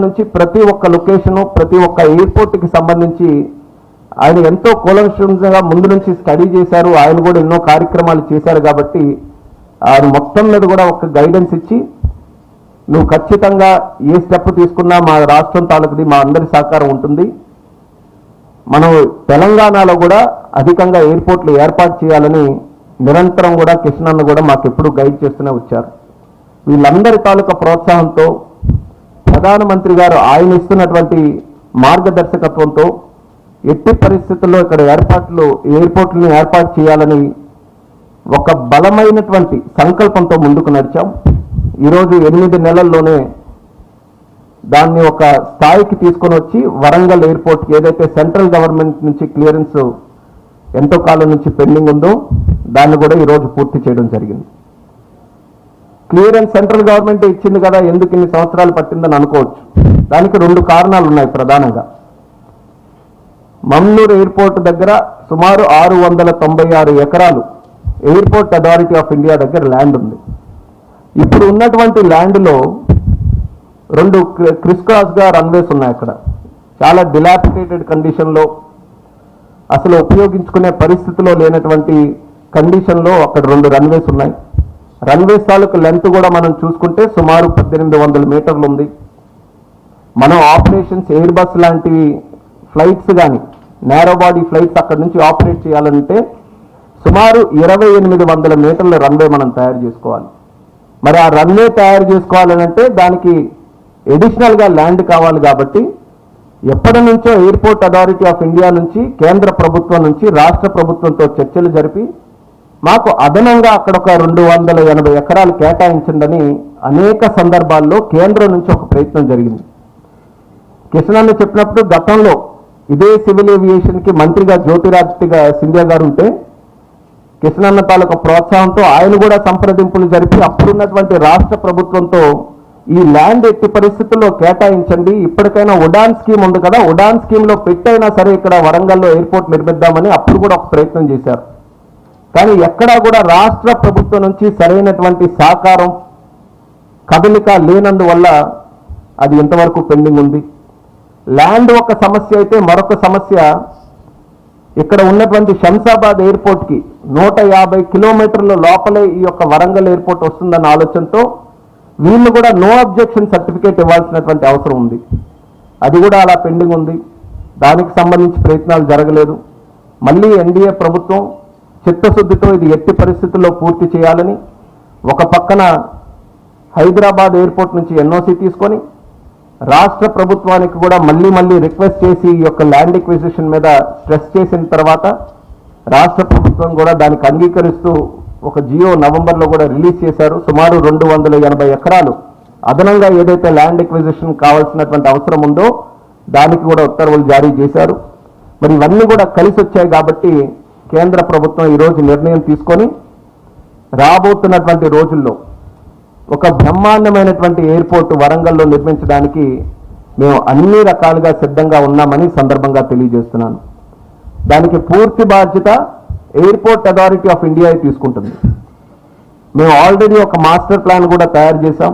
నుంచి ప్రతి ఒక్క లొకేషను ప్రతి ఒక్క ఎయిర్పోర్ట్కి సంబంధించి ఆయన ఎంతో కూలంకషంగా ముందు నుంచి స్టడీ చేశారు. ఆయన కూడా ఎన్నో కార్యక్రమాలు చేశారు కాబట్టి ఆయన మొత్తం మీద కూడా ఒక గైడెన్స్ ఇచ్చి నువ్వు ఖచ్చితంగా ఏ స్టెప్ తీసుకున్నా మా రాష్ట్రం తాలూకుది మా అందరి సహకారం ఉంటుంది, మనం తెలంగాణలో కూడా అధికంగా ఎయిర్పోర్ట్లు ఏర్పాటు చేయాలని నిరంతరం కూడా కిషన్ అన్న కూడా మాకు ఎప్పుడు గైడ్ చేస్తూనే వచ్చారు. వీళ్ళందరి తాలూకా ప్రోత్సాహంతో ప్రధానమంత్రి గారు ఆయన ఇస్తున్నటువంటి మార్గదర్శకత్వంతో ఎట్టి పరిస్థితుల్లో ఇక్కడ ఎయిర్పోర్ట్లను ఏర్పాటు చేయాలని ఒక బలమైనటువంటి సంకల్పంతో ముందుకు నడిచాం. ఈరోజు 8 నెలల్లోనే దాన్ని ఒక స్థాయికి తీసుకొని వచ్చి వరంగల్ ఎయిర్పోర్ట్కి ఏదైతే సెంట్రల్ గవర్నమెంట్ నుంచి క్లియరెన్స్ ఎంతో కాలం నుంచి పెండింగ్ ఉందో దాన్ని కూడా ఈరోజు పూర్తి చేయడం జరిగింది. క్లియరెన్స్ సెంట్రల్ గవర్నమెంట్ ఇచ్చింది కదా, ఎందుకు ఇన్ని సంవత్సరాలు పట్టిందని అనుకోవచ్చు. దానికి 2 కారణాలు ఉన్నాయి. ప్రధానంగా మమ్నూర్ ఎయిర్పోర్ట్ దగ్గర సుమారు 696 ఎకరాలు ఎయిర్పోర్ట్ అథారిటీ ఆఫ్ ఇండియా దగ్గర ల్యాండ్ ఉంది. ఇప్పుడు ఉన్నటువంటి ల్యాండ్లో 2 క్రిస్ క్రాస్గా రన్వేస్ ఉన్నాయి. అక్కడ చాలా డిలాపిటేటెడ్ కండిషన్లో, అసలు ఉపయోగించుకునే పరిస్థితిలో లేనటువంటి కండిషన్లో అక్కడ 2 రన్వేస్ ఉన్నాయి. రన్వేస్ తాలూకు లెంత్ కూడా మనం చూసుకుంటే సుమారు 1800 మీటర్లు ఉంది. మనం ఆపరేషన్స్ ఎయిర్ బస్ లాంటివి ఫ్లైట్స్ కానీ నేరో బాడీ ఫ్లైట్స్ అక్కడి నుంచి ఆపరేట్ చేయాలంటే సుమారు 2800 మీటర్ల రన్వే మనం తయారు చేసుకోవాలి. మరి ఆ రన్వే తయారు చేసుకోవాలనంటే దానికి ఎడిషనల్గా ల్యాండ్ కావాలి. కాబట్టి ఎప్పటి నుంచో ఎయిర్పోర్ట్ అథారిటీ ఆఫ్ ఇండియా నుంచి కేంద్ర ప్రభుత్వం నుంచి రాష్ట్ర ప్రభుత్వంతో చర్చలు జరిపి మాకు అదనంగా అక్కడ ఒక 280 ఎకరాలు కేటాయించండి అనేక సందర్భాల్లో కేంద్రం నుంచి ఒక ప్రయత్నం జరిగింది. కిషన్ అన్న చెప్పినప్పుడు గతంలో ఇదే సివిల్ ఏవియేషన్కి మంత్రిగా జ్యోతిరాదిత్య సింధియా గారు ఉంటే కిషన్ అన్న తాలూకా ప్రోత్సాహంతో ఆయన కూడా సంప్రదింపులు జరిపి అప్పుడున్నటువంటి రాష్ట్ర ప్రభుత్వంతో ఈ ల్యాండ్ ఎట్టి పరిస్థితుల్లో కేటాయించండి, ఇప్పటికైనా ఉడాన్ స్కీమ్ ఉంది కదా, ఉడాన్ స్కీమ్లో పెట్టైనా సరే ఇక్కడ వరంగల్లో ఎయిర్పోర్ట్ నిర్మిద్దామని అప్పుడు కూడా ఒక ప్రయత్నం చేశారు. కానీ ఎక్కడా కూడా రాష్ట్ర ప్రభుత్వం నుంచి సరైనటువంటి సహకారం కదలిక లేనందువల్ల అది ఇంతవరకు పెండింగ్ ఉంది. ల్యాండ్ ఒక సమస్య అయితే మరొక సమస్య ఇక్కడ ఉన్నటువంటి శంషాబాద్ ఎయిర్పోర్ట్కి 150 కిలోమీటర్ల లోపలే ఈ యొక్క వరంగల్ ఎయిర్పోర్ట్ వస్తుందన్న ఆలోచనతో వీళ్ళు కూడా నో అబ్జెక్షన్ సర్టిఫికేట్ ఇవ్వాల్సినటువంటి అవసరం ఉంది. అది కూడా అలా పెండింగ్ ఉంది. దానికి సంబంధించి ప్రయత్నాలు జరగలేదు. మళ్ళీ ఎన్డీఏ ప్రభుత్వం చిత్తశుద్ధితో ఇది ఎట్టి పరిస్థితుల్లో పూర్తి చేయాలని ఒక పక్కన హైదరాబాద్ ఎయిర్పోర్ట్ నుంచి ఎన్ఓసి తీసుకొని రాష్ట్ర ప్రభుత్వానికి కూడా మళ్ళీ రిక్వెస్ట్ చేసి ఈ యొక్క ల్యాండ్ ఎక్విజిషన్ మీద స్ట్రెస్ చేసిన తర్వాత రాష్ట్ర ప్రభుత్వం కూడా దానికి అంగీకరిస్తూ ఒక జియో నవంబర్లో కూడా రిలీజ్ చేశారు. సుమారు 280 ఎకరాలు అదనంగా ఏదైతే ల్యాండ్ ఎక్విజిషన్ కావాల్సినటువంటి అవసరం ఉందో దానికి కూడా ఉత్తర్వులు జారీ చేశారు. మరి ఇవన్నీ కూడా కలిసి వచ్చాయి కాబట్టి కేంద్ర ప్రభుత్వం ఈరోజు నిర్ణయం తీసుకొని రాబోతున్నటువంటి రోజుల్లో ఒక బ్రహ్మాండమైనటువంటి ఎయిర్పోర్ట్ వరంగల్లో నిర్మించడానికి మేము అన్ని రకాలుగా సిద్ధంగా ఉన్నామని సందర్భంగా తెలియజేస్తున్నాను. దానికి పూర్తి బాధ్యత ఎయిర్పోర్ట్ అథారిటీ ఆఫ్ ఇండియా తీసుకుంటుంది. మేము ఆల్రెడీ ఒక మాస్టర్ ప్లాన్ కూడా తయారు చేశాం.